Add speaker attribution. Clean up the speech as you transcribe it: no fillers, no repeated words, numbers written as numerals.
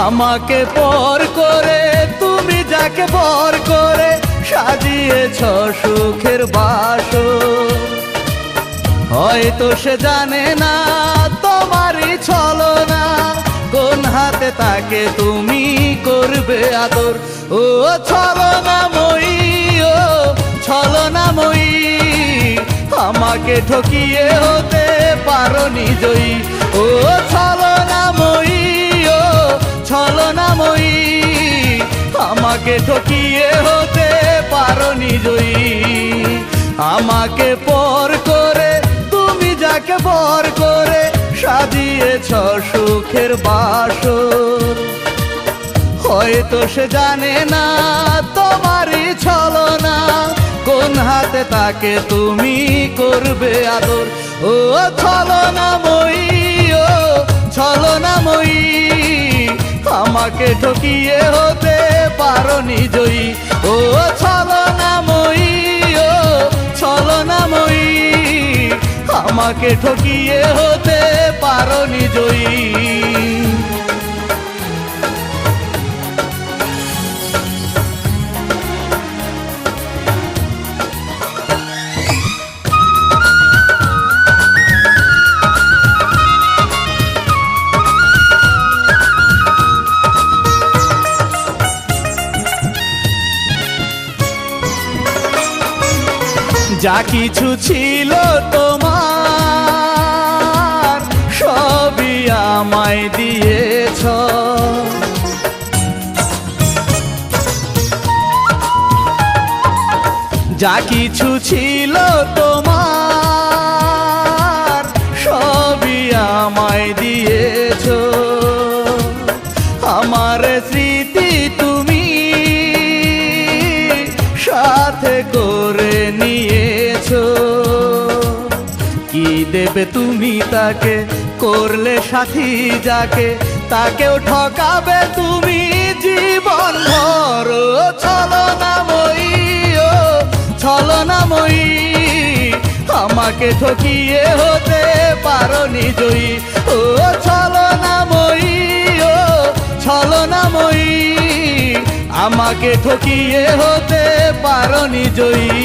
Speaker 1: আমাকে পর করে তুমি যাকে পর করে সাজিয়েছ সুখের বাসর। হয়তো সে জানে না তোমারই ছলনা, কোন হাতে তাকে তুমি করবে আদর। ও ছলনাময়ী, ও ছলনাময়ী, আমাকে ঠকিয়ে হতে পারোনি জয়ী। ও ছলনাময়ী, ও ছলনাময়ী, আমাকে ঠকিয়ে হতে পারোনি জয়ী। আমাকে পর করে তুমি যাকে পর করে সাজিয়েছ সুখের বাসর। হয়তো সে জানে না তোমারই ছলনা, কোন হাতে তাকে তুমি করবে আদর। ও ছলনাময়ী, ও ছলনাময়ী, আমাকে ঠকিয়ে হতে পারোনি জয়ী। ও ছলনাময়ী, ও ছলনাময়ী, আমাকে ঠকিয়ে হতে পারোনি জয়ী। যা কিছু ছিল তোমার সবই আমায় দিয়েছ। যা কিছু ছিল তোমার সবই আমায় দিয়েছ। আমার স্মৃতি তুমি সাথে করে নিয়েছো। কি দেবে তুমি তাকে করলে সাথী যাকে, তাকেও ঠকাবে তুমি জীবন ভর। ও ছলনাময়ী, ও ছলনাময়ী, আমাকে ঠকিয়ে হতে পারোনি জয়ী। ও ছলনাময়ী, ও ছলনাময়ী, আমাকে ঠকিয়ে হতে পারোনি জয়ী।